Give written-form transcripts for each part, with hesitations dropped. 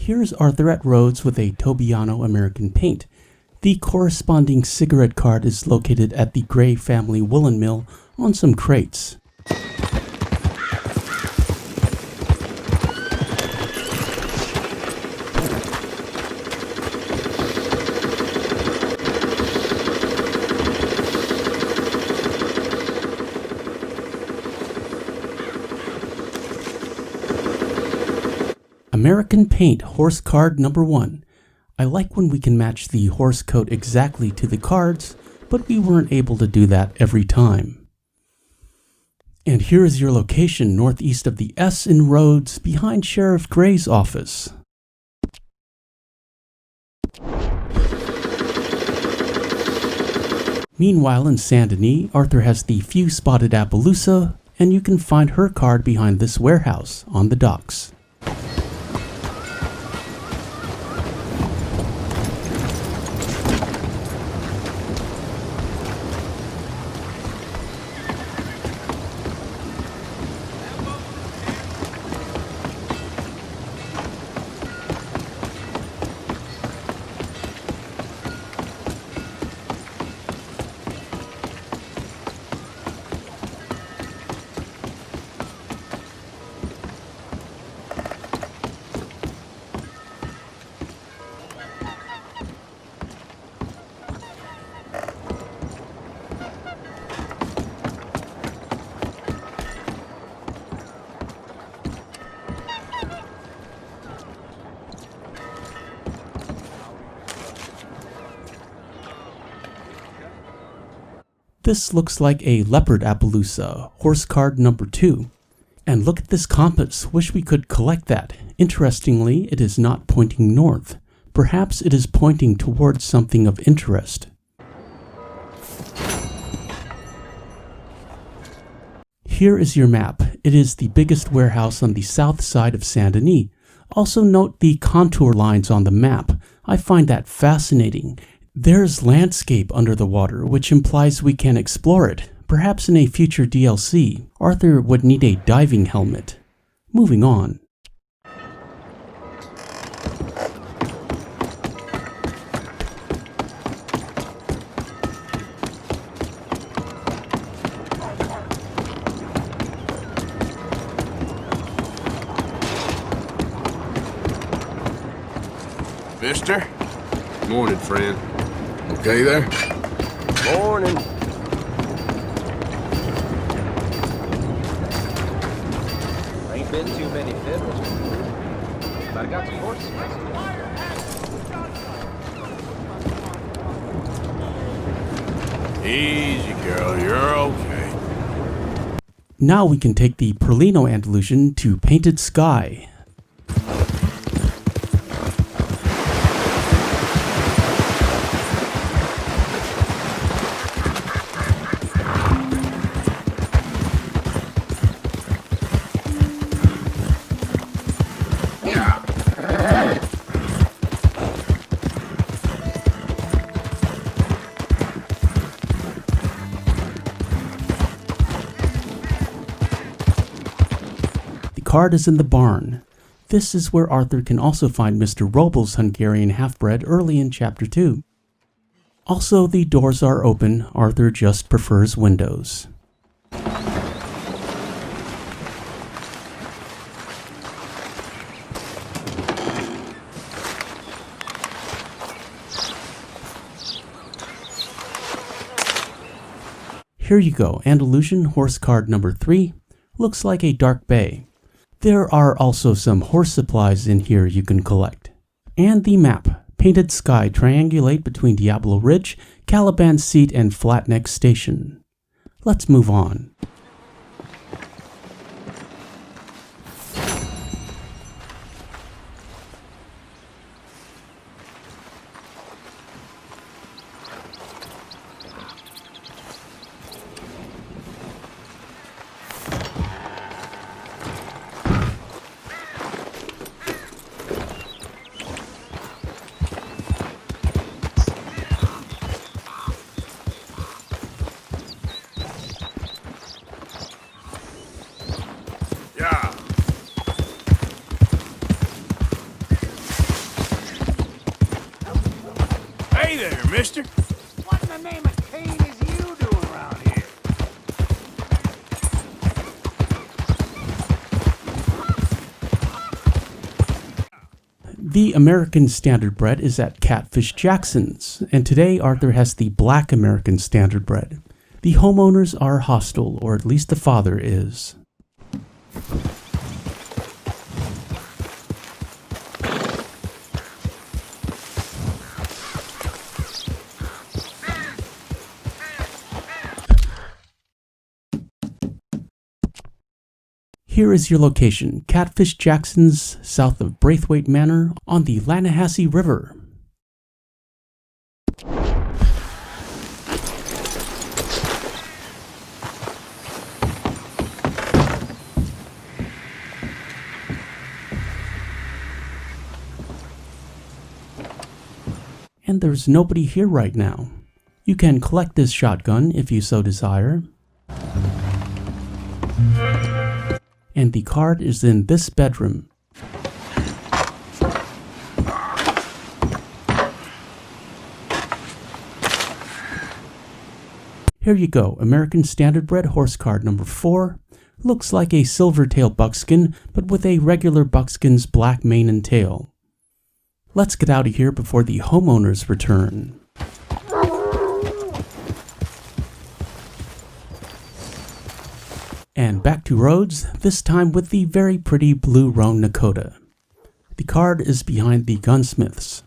Here's Arthur at Rhodes with a Tobiano American paint. The corresponding cigarette card is located at the Gray Family Woolen Mill on some crates. American Paint Horse Card Number 1. I like when we can match the horse coat exactly to the cards, but we weren't able to do that every time. And here is your location northeast of the S in Rhodes, behind Sheriff Gray's office. Meanwhile in Saint Denis, Arthur has the few-spotted Appaloosa, and you can find her card behind this warehouse on the docks. This looks like a Leopard Appaloosa, horse card number 2. And look at this compass, wish we could collect that. Interestingly, it is not pointing north. Perhaps it is pointing towards something of interest. Here is your map. It is the biggest warehouse on the south side of Saint Denis. Also note the contour lines on the map. I find that fascinating. There's landscape under the water, which implies we can explore it. Perhaps in a future DLC, Arthur would need a diving helmet. Moving on. Mister? Morning, friend. Okay there? Morning. Ain't been too many fiddles, but I got some horses. Easy, girl. You're okay. Now we can take the Perlino Andalusian to Painted Sky. Card is in the barn. This is where Arthur can also find Mr. Robles' Hungarian half-bred early in Chapter 2. Also, the doors are open. Arthur just prefers windows. Here you go, Andalusian horse card number 3. Looks like a dark bay. There are also some horse supplies in here you can collect. And the map, Painted Sky, triangulate between Diablo Ridge, Caliban Seat, and Flatneck Station. Let's move on. there, mister? What in the name of Cain is you doing around here? The American Standard Bread is at Catfish Jackson's, and today Arthur has the Black American Standard Bread. The homeowners are hostile, or at least the father is. Here is your location, Catfish Jackson's, south of Braithwaite Manor on the Lannahechee River. And there's nobody here right now. You can collect this shotgun if you so desire. And the card is in this bedroom. Here you go, American Standard Bread horse card number 4. Looks like a silver-tail buckskin, but with a regular buckskin's black mane and tail. Let's get out of here before the homeowners return. And back to Rhodes, this time with the very pretty blue roan Nakota. The card is behind the gunsmiths.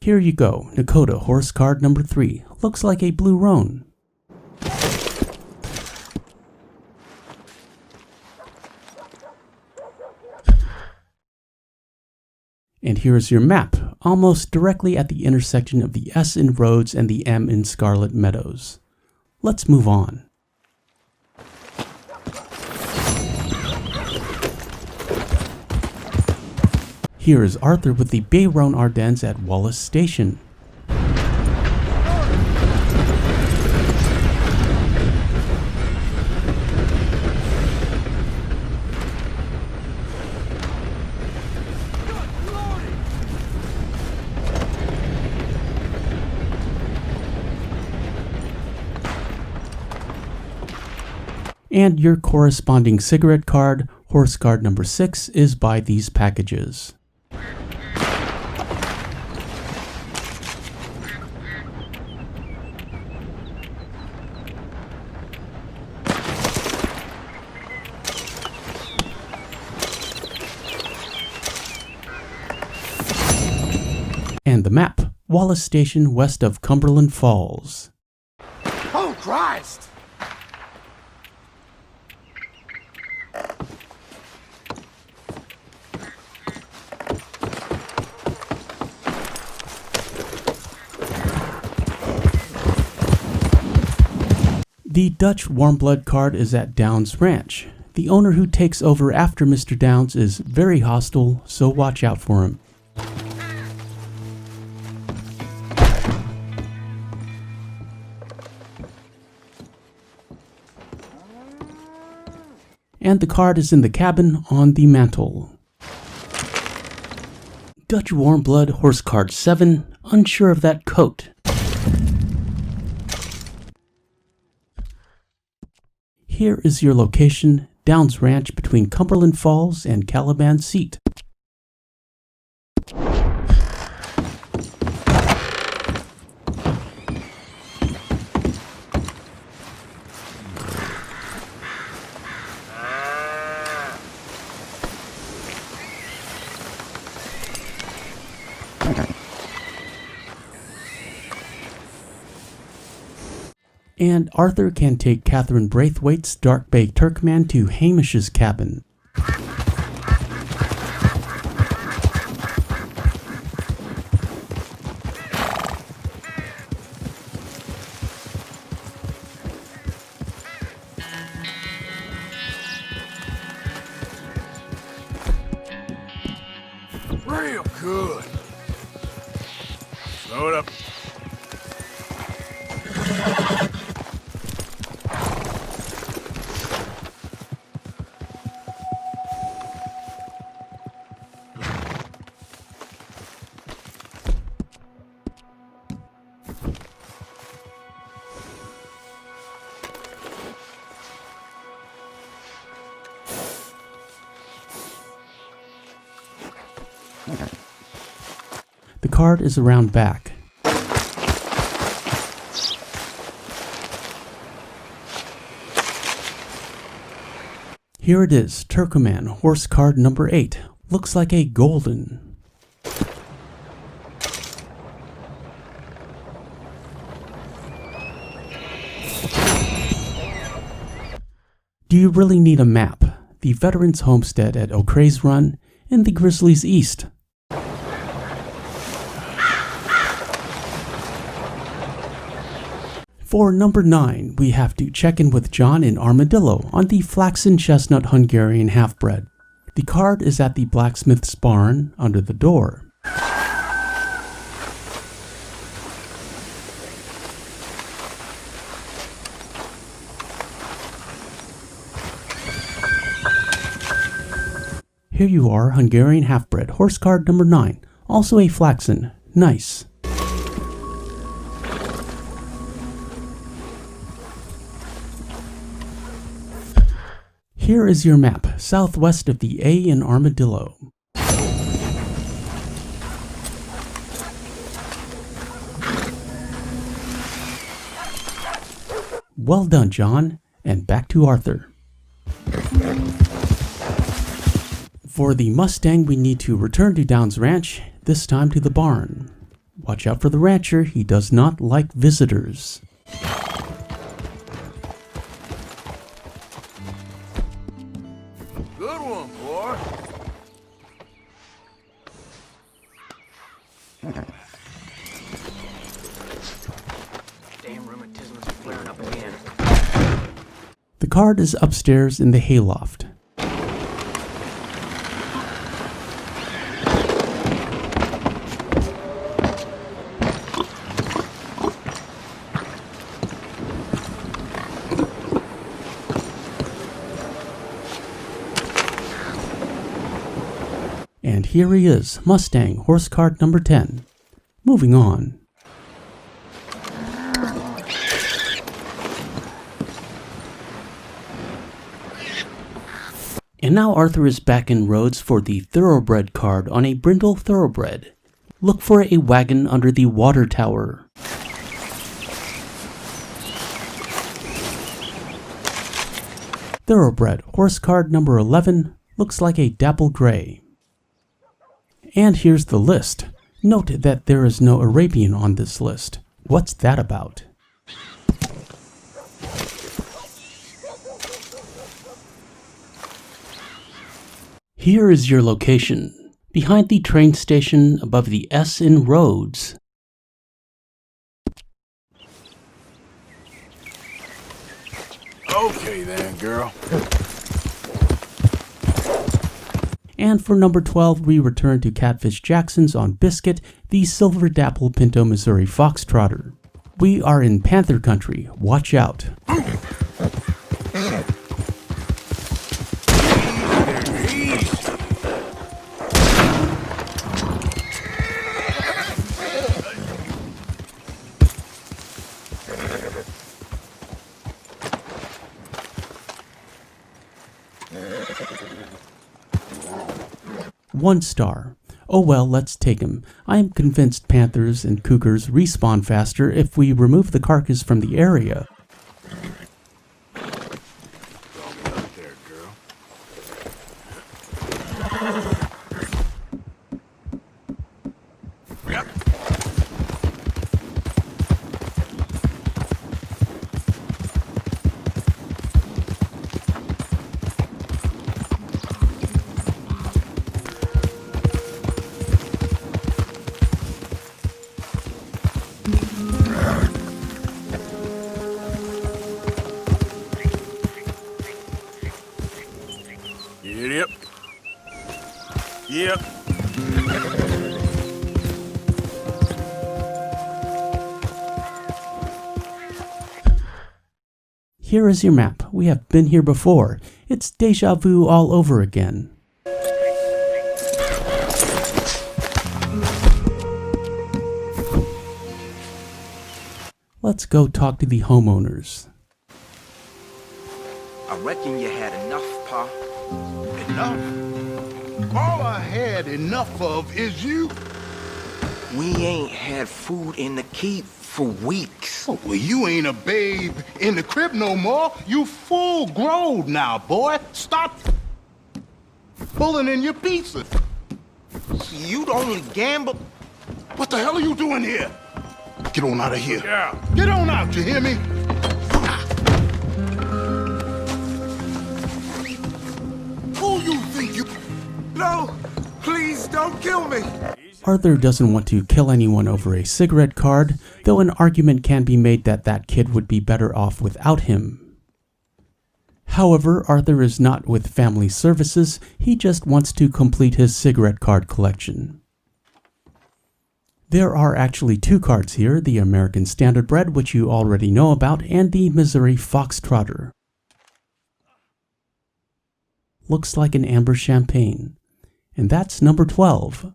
Here you go, Nakota horse card number 3. Looks like a blue roan. And here's your map, almost directly at the intersection of the S in Rhodes and the M in Scarlet Meadows. Let's move on. Here is Arthur with the Bayronne Ardennes at Wallace Station. And your corresponding cigarette card, horse card number 6, is by these packages. And the map, Wallace Station west of Cumberland Falls. Oh, Christ! The Dutch warm blood card is at Downs Ranch. The owner who takes over after Mr. Downs is very hostile, so watch out for him. And the card is in the cabin on the mantle. Dutch warm blood horse card 7, unsure of that coat. Here is your location, Downs Ranch between Cumberland Falls and Caliban Seat. And Arthur can take Catherine Braithwaite's Dark Bay Turkman to Hamish's cabin. Real good. Slow it up. The card is around back. Here it is, Turkoman, horse card number 8. Looks like a golden. Do you really need a map? The Veterans Homestead at O'Crea's Run in the Grizzlies East. For number 9, we have to check in with John in Armadillo on the Flaxen Chestnut Hungarian Half-Bred. The card is at the blacksmith's barn under the door. Here you are, Hungarian Half-Bred, horse card number 9, also a Flaxen. Nice. Here is your map, southwest of the A in Armadillo. Well done, John, and back to Arthur. For the Mustang, we need to return to Downs Ranch, this time to the barn. Watch out for the rancher, he does not like visitors. Good one, boy. Damn rheumatism's flaring up again. The card is upstairs in the hayloft. And here he is, Mustang, horse card number 10. Moving on. And now Arthur is back in Rhodes for the Thoroughbred card on a brindle Thoroughbred. Look for a wagon under the water tower. Thoroughbred, horse card number 11, looks like a dapple gray. And here's the list. Note that there is no Arabian on this list. What's that about? Here is your location, behind the train station above the S in Rhodes. Okay then, girl. And for number 12, we return to Catfish Jackson's on Biscuit, the Silver Dapple Pinto Missouri Foxtrotter. We are in Panther Country, watch out. One star. Oh well, let's take him. I am convinced panthers and cougars respawn faster if we remove the carcass from the area. There, girl. Yep. Yep. Yep. Here is your map. We have been here before. It's deja vu all over again. Let's go talk to the homeowners. I reckon you had enough, Pa. Enough? All I had enough of is you. We ain't had food in the keep for weeks. Oh, well, you ain't a babe in the crib no more. You full grown now, boy. Stop pulling in your pieces. You'd only gamble. What the hell are you doing here? Get on out of here. Yeah. Get on out, you hear me? Who you think you... No, please don't kill me. Arthur doesn't want to kill anyone over a cigarette card, though an argument can be made that that kid would be better off without him. However, Arthur is not with family services, he just wants to complete his cigarette card collection. There are actually two cards here, the American Standardbred, which you already know about, and the Missouri Foxtrotter. Looks like an amber champagne. And that's number 12.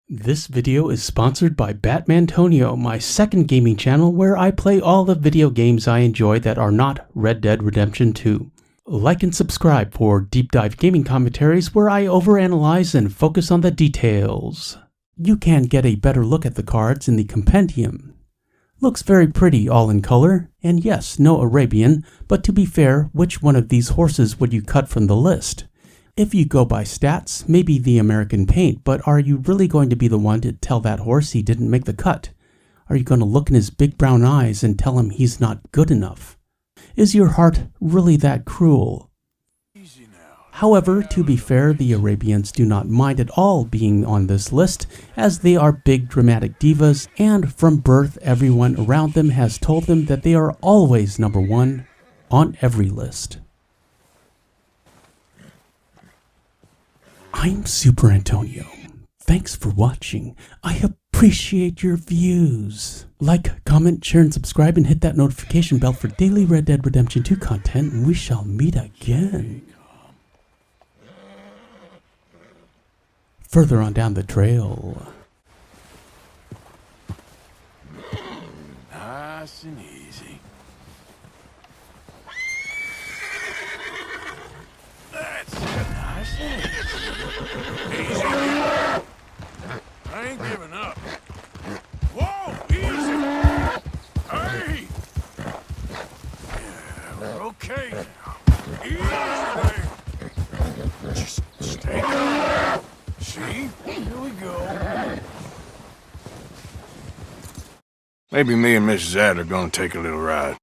This video is sponsored by Batmantonio, my second gaming channel where I play all the video games I enjoy that are not Red Dead Redemption 2. Like and subscribe for deep dive gaming commentaries where I overanalyze and focus on the details. You can get a better look at the cards in the compendium. Looks very pretty all in color, and yes, no Arabian, but to be fair, which one of these horses would you cut from the list? If you go by stats, maybe the American paint, but are you really going to be the one to tell that horse he didn't make the cut? Are you going to look in his big brown eyes and tell him he's not good enough? Is your heart really that cruel? However, to be fair, the Arabians do not mind at all being on this list, as they are big dramatic divas, and from birth everyone around them has told them that they are always number one on every list. I'm Superantonio. Thanks for watching. I appreciate your views. Like, comment, share, and subscribe, and hit that notification bell for daily Red Dead Redemption 2 content, and we shall meet again. Further on down the trail. Nice and easy. That's it. Nice and easy. Easy. I ain't giving up. Whoa, easy. Hey. Yeah, we're okay now. Easy. Just stay calm. See? Here we go. Maybe me and Mrs. Adler are gonna take a little ride.